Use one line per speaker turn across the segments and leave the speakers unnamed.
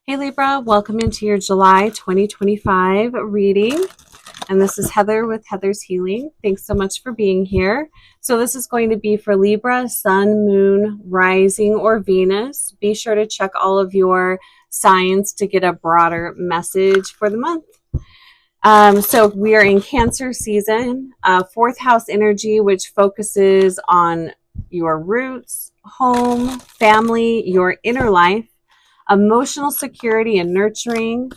Hey Libra, welcome into your July 2025 reading. And this is Heather with Heather's Healing. Thanks so much for being here. So this is going to be for Libra, Sun, Moon, Rising, or Venus. Be sure to check all of your signs to get a broader message for the month. So we are in Cancer season, fourth house energy, which focuses on your roots, home, family, your inner life, emotional security and nurturing.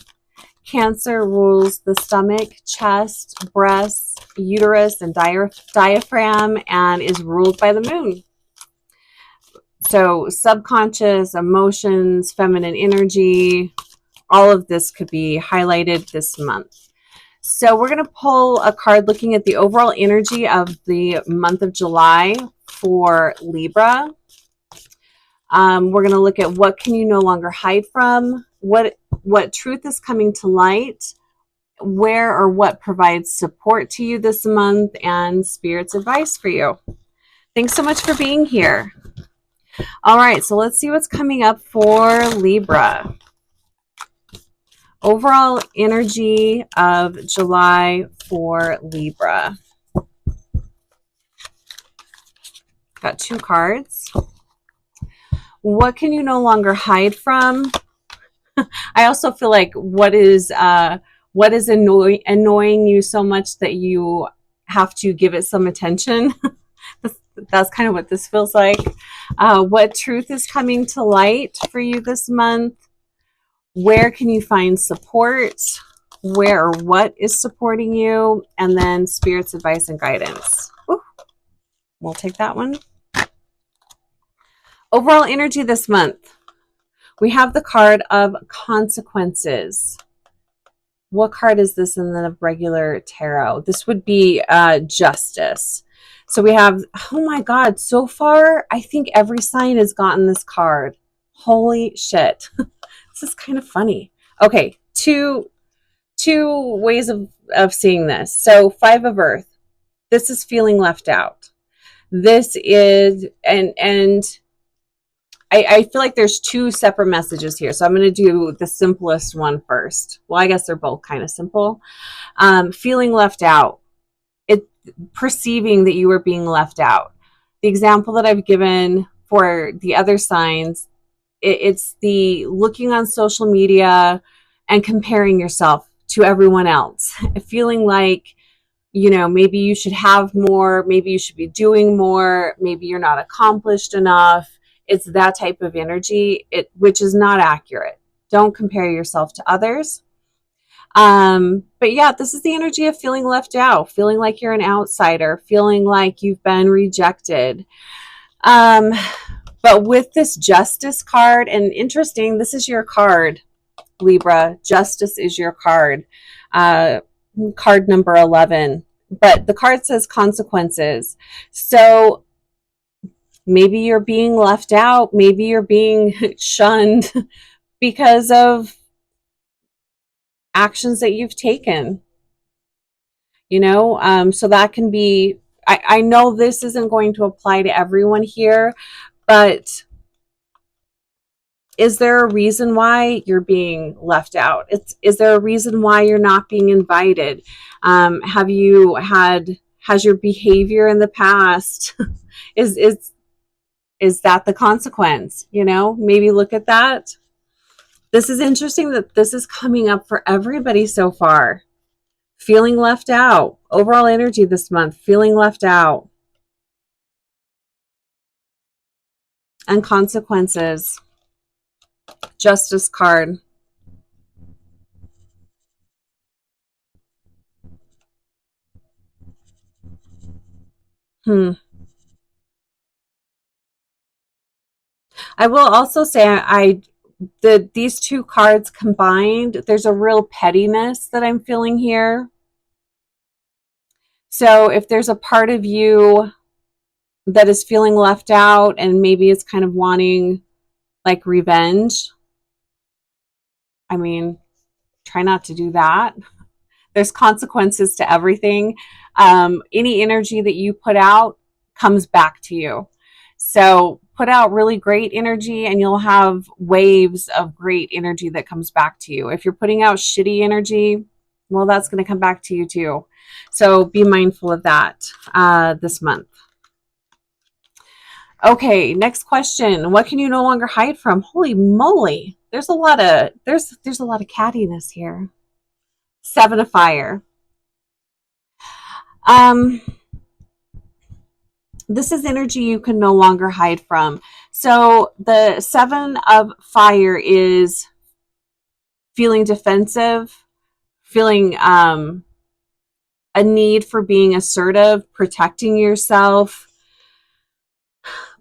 Cancer rules the stomach, chest, breasts, uterus, and diaphragm, and is ruled by the moon. So subconscious, emotions, feminine energy, all of this could be highlighted this month. So we're going to pull a card looking at the overall energy of the month of July for Libra. We're going to look at what can you no longer hide from, what truth is coming to light, where or what provides support to you this month, and Spirit's advice for you. Thanks so much for being here. All right, so let's see what's coming up for Libra. Overall energy of July for Libra. Got two cards. What can you no longer hide from? I also feel like what is annoying you so much that you have to give it some attention. That's kind of what this feels like. What truth is coming to light for you this month? Where can you find support? Where or what is supporting you? And then Spirit's advice and guidance. Ooh, we'll take that one. Overall energy this month. We have the card of consequences. What card is this in the regular tarot? This would be justice. So we have, oh my God, so far, I think every sign has gotten this card. Holy shit. This is kind of funny. Okay, two ways of seeing this. So Five of Earth. This is feeling left out. This is, and I feel like there's two separate messages here. So I'm going to do the simplest one first. Well, I guess they're both kind of simple. Feeling left out. Perceiving that you are being left out. The example that I've given for the other signs, it's the looking on social media and comparing yourself to everyone else. Feeling like, maybe you should have more, maybe you should be doing more, maybe you're not accomplished enough. It's that type of energy, which is not accurate. Don't compare yourself to others. But yeah, this is the energy of feeling left out, feeling like you're an outsider, feeling like you've been rejected. But with this justice card, and interesting, this is your card, Libra. Justice is your card. Card number 11. But the card says consequences. So maybe you're being left out. Maybe you're being shunned because of actions that you've taken. So that can be, I know this isn't going to apply to everyone here, but is there a reason why you're being left out? Is there a reason why you're not being invited? Has your behavior in the past, is that the consequence? Maybe look at that. This is interesting that this is coming up for everybody so far. Feeling left out. Overall energy this month, feeling left out. And consequences. Justice card. I will also say these two cards combined, there's a real pettiness that I'm feeling here. So if there's a part of you that is feeling left out and maybe it's kind of wanting like revenge, I mean, try not to do that. There's consequences to everything. Any energy that you put out comes back to you. So put out really great energy and you'll have waves of great energy that comes back to you. If you're putting out shitty energy, well, that's going to come back to you too. So be mindful of that this month. Okay, next question. What can you no longer hide from? Holy moly. There's a lot of cattiness here. 7 of fire. This is energy you can no longer hide from. So the 7 of fire is feeling defensive, feeling a need for being assertive, protecting yourself.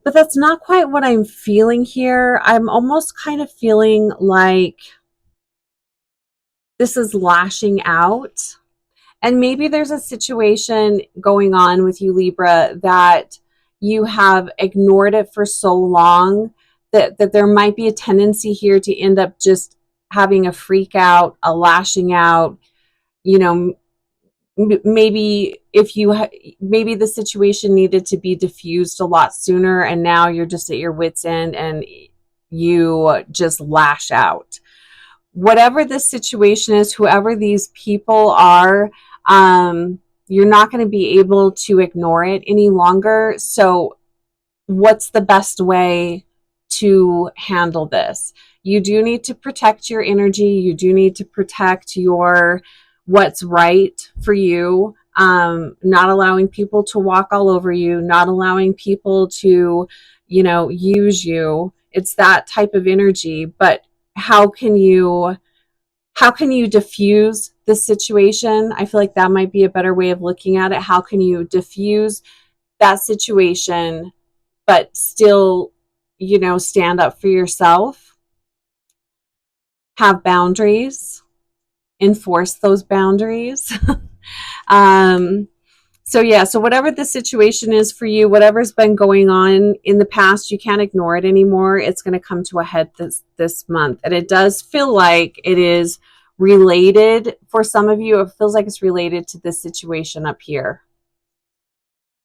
But that's not quite what I'm feeling here. I'm almost kind of feeling like this is lashing out. And maybe there's a situation going on with you, Libra, that you have ignored it for so long that there might be a tendency here to end up just having a freak out, a lashing out. You know, maybe maybe the situation needed to be diffused a lot sooner, and now you're just at your wit's end and you just lash out. Whatever this situation is, whoever these people are, you're not going to be able to ignore it any longer. So what's the best way to handle this? You do need to protect your energy. You do need to protect your what's right for you. Not allowing people to walk all over you, not allowing people to, use you. It's that type of energy. But how can you diffuse this situation? I feel like that might be a better way of looking at it. How can you diffuse that situation, but still, stand up for yourself, have boundaries, enforce those boundaries? So whatever the situation is for you, whatever's been going on in the past, you can't ignore it anymore. It's going to come to a head this month. And it does feel like it is related. For some of you, it feels like it's related to this situation up here.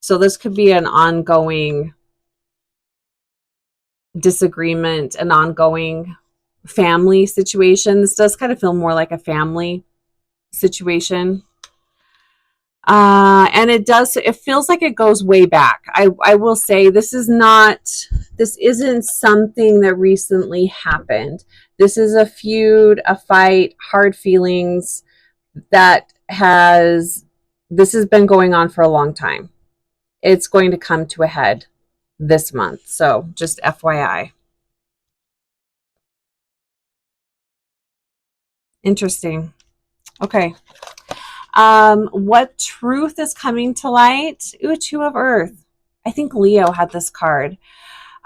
So this could be an ongoing disagreement, an ongoing family situation. This does kind of feel more like a family situation. And it feels like it goes way back. I will say this isn't something that recently happened. This is a feud, a fight, hard feelings this has been going on for a long time. It's going to come to a head this month. So just FYI. Interesting. Okay. What truth is coming to light? Ooh, 2 of Earth. I think Leo had this card.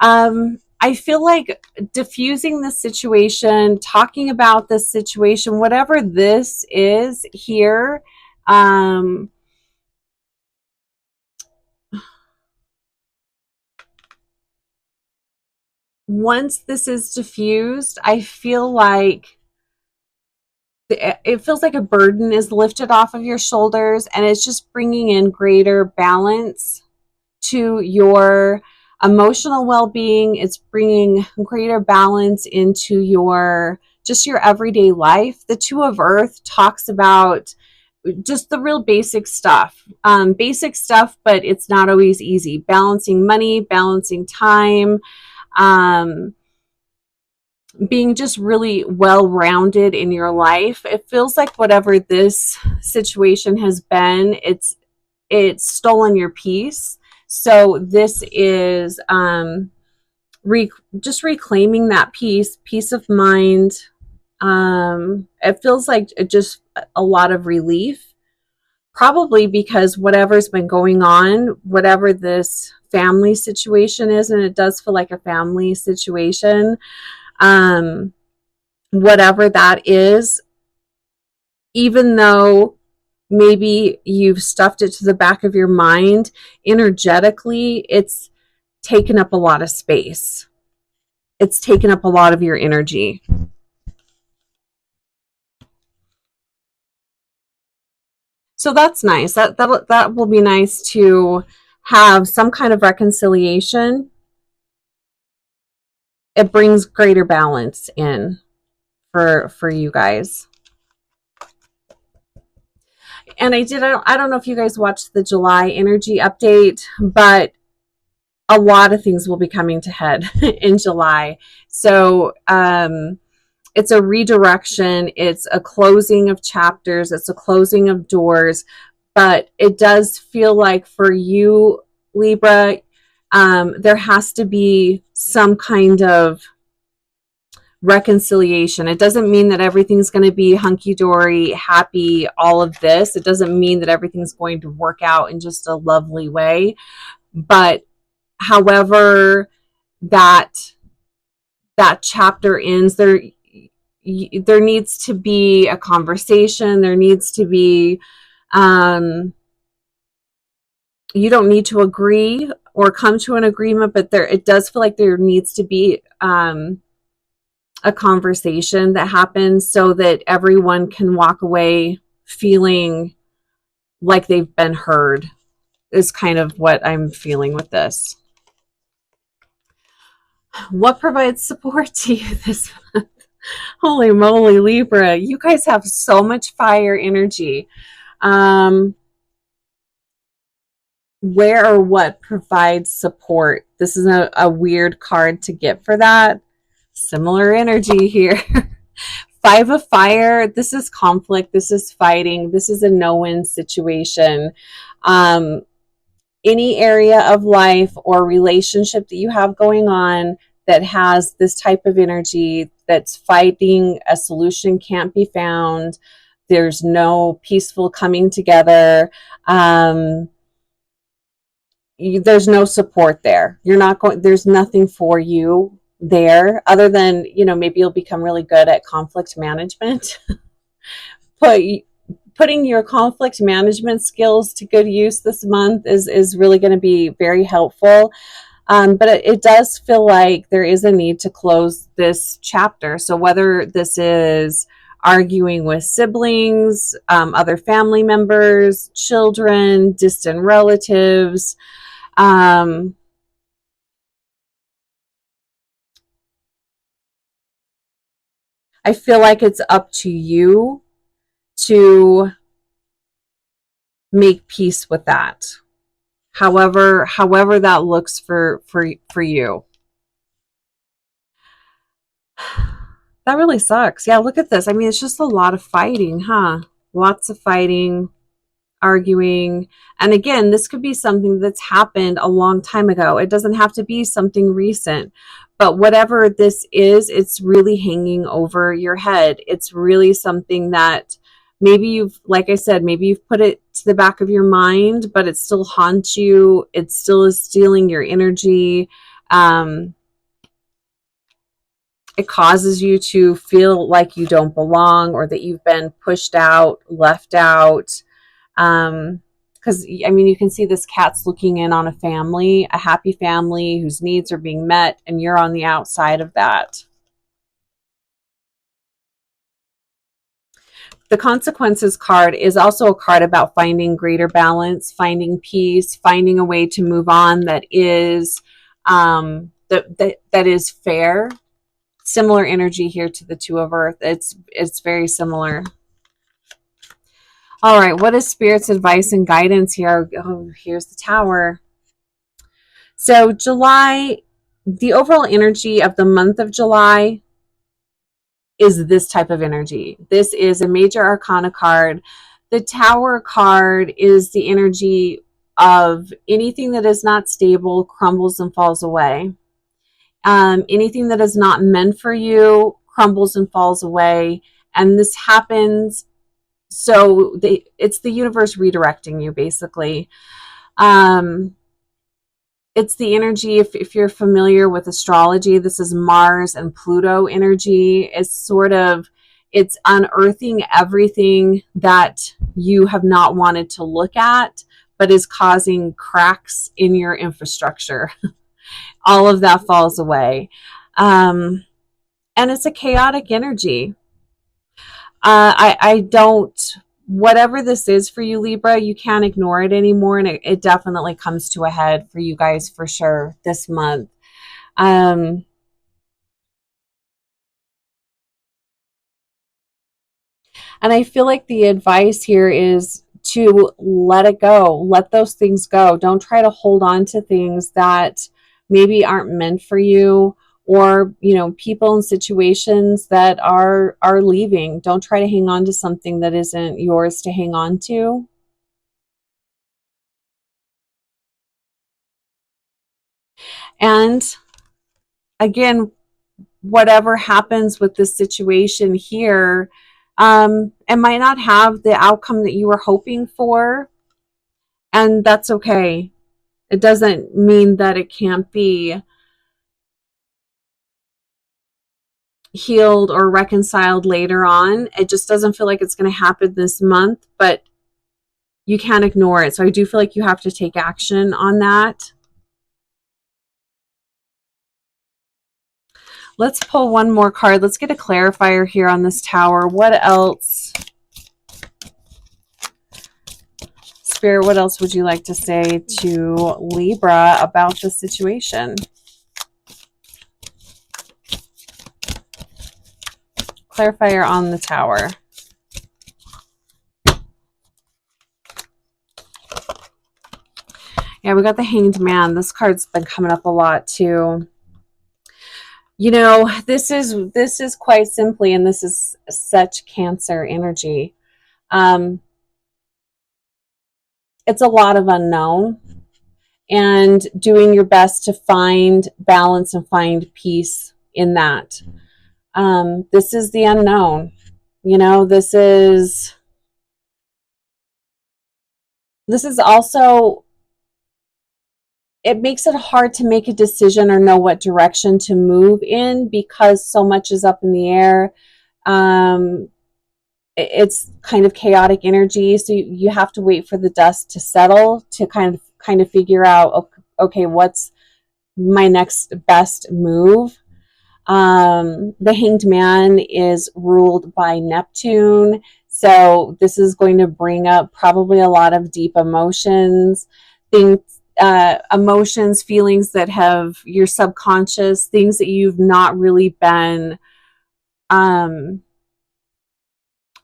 I feel like diffusing the situation, talking about this situation, whatever this is here, once this is diffused, I feel like it feels like a burden is lifted off of your shoulders, and it's just bringing in greater balance to your emotional well-being. It's bringing greater balance into your everyday life. The 2 of Earth talks about just the real basic stuff, but it's not always easy. Balancing money, balancing time, being just really well-rounded in your life. It feels like whatever this situation has been, it's stolen your peace. So this is just reclaiming that peace of mind. It feels like just a lot of relief, probably because whatever's been going on, whatever this family situation is, and it does feel like a family situation, whatever that is, even though maybe you've stuffed it to the back of your mind, energetically, it's taken up a lot of space. It's taken up a lot of your energy. So that's nice. That will be nice to have some kind of reconciliation it brings greater balance in for you guys. And I don't know if you guys watched the July energy update, but a lot of things will be coming to head in July. So it's a redirection, it's a closing of chapters, it's a closing of doors, but it does feel like for you, Libra, there has to be some kind of reconciliation. It doesn't mean that everything's going to be hunky-dory, happy, all of this. It doesn't mean that everything's going to work out in just a lovely way. But however that chapter ends, there needs to be a conversation. There needs to be, you don't need to agree or come to an agreement, but it does feel like there needs to be a conversation that happens so that everyone can walk away feeling like they've been heard, is kind of what I'm feeling with this. What provides support to you this month? Holy moly, Libra, you guys have so much fire energy. Where or what provides support? This is a weird card to get for that. Similar energy here. Five of Fire, this is conflict, this is fighting, this is a no-win situation. Any area of life or relationship that you have going on that has this type of energy that's fighting, a solution can't be found, there's no peaceful coming together, there's no support there. You're not going, there's nothing for you there other than, maybe you'll become really good at conflict management. Putting your conflict management skills to good use this month is really going to be very helpful. But it does feel like there is a need to close this chapter. So whether this is arguing with siblings, other family members, children, distant relatives, I feel like it's up to you to make peace with that. However that looks for you. That really sucks. Yeah, look at this. I mean, it's just a lot of fighting, huh? Lots of fighting, arguing. And again, this could be something that's happened a long time ago. It doesn't have to be something recent. But whatever this is, it's really hanging over your head. It's really something that maybe you've, like I said, maybe you've put it to the back of your mind, but it still haunts you. It still is stealing your energy. It causes you to feel like you don't belong or that you've been pushed out, left out. Because, I mean, you can see this cat's looking in on a family, a happy family whose needs are being met, and you're on the outside of that. The Consequences card is also a card about finding greater balance, finding peace, finding a way to move on that is that is fair. Similar energy here to the Two of Earth. It's very similar. All right, what is Spirit's advice and guidance here? Oh, here's the Tower. So July, the overall energy of the month of July is this type of energy. This is a major arcana card. The Tower card is the energy of anything that is not stable crumbles and falls away. Anything that is not meant for you crumbles and falls away. And this happens, so it's the universe redirecting you, basically. It's the energy, if you're familiar with astrology, this is Mars and Pluto energy. It's unearthing everything that you have not wanted to look at, but is causing cracks in your infrastructure. All of that falls away. And it's a chaotic energy. Whatever this is for you, Libra, you can't ignore it anymore. And it definitely comes to a head for you guys for sure this month. And I feel like the advice here is to let it go, let those things go. Don't try to hold on to things that maybe aren't meant for you, or people and situations that are leaving. Don't try to hang on to something that isn't yours to hang on to. And again, whatever happens with this situation here, it might not have the outcome that you were hoping for, and that's okay. It doesn't mean that it can't be healed or reconciled later on. It just doesn't feel like it's going to happen this month, but you can't ignore it. So I do feel like you have to take action on that. Let's pull one more card. Let's get a clarifier here on this Tower. What else? Spirit, what else would you like to say to Libra about the situation? Clarifier on the Tower. Yeah, we got the Hanged Man. This card's been coming up a lot too. This is quite simply, and this is such Cancer energy. It's a lot of unknown, and doing your best to find balance and find peace in that. This is the unknown. This is also, it makes it hard to make a decision or know what direction to move in because so much is up in the air. It's kind of chaotic energy, so you have to wait for the dust to settle to kind of figure out, okay, what's my next best move. The Hanged Man is ruled by Neptune, so this is going to bring up probably a lot of deep emotions, emotions, feelings that have your subconscious, things that you've not really been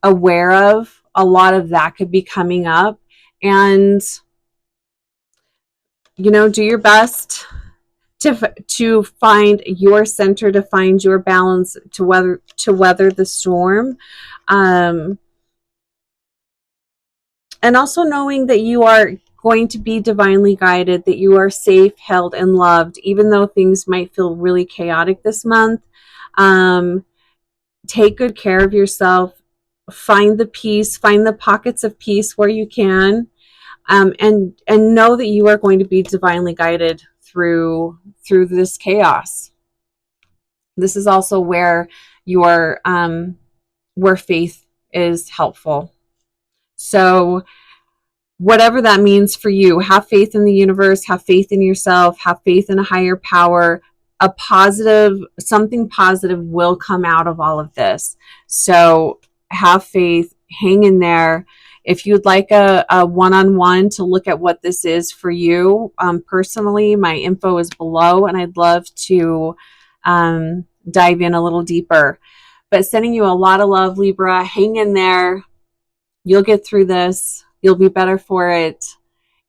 aware of. A lot of that could be coming up, and do your best to find your center, to find your balance, to weather the storm, and also knowing that you are going to be divinely guided, that you are safe, held, and loved, even though things might feel really chaotic this month. Take good care of yourself. Find the peace, find the pockets of peace where you can, and know that you are going to be divinely guided through this chaos. This is also where where faith is helpful. So whatever that means for you, have faith in the universe, have faith in yourself, have faith in a higher power. Something positive will come out of all of this. So have faith, hang in there. If you'd like a one-on-one to look at what this is for you personally, my info is below, and I'd love to dive in a little deeper. But sending you a lot of love, Libra. Hang in there. You'll get through this. You'll be better for it.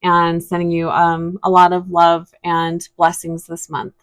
And sending you a lot of love and blessings this month.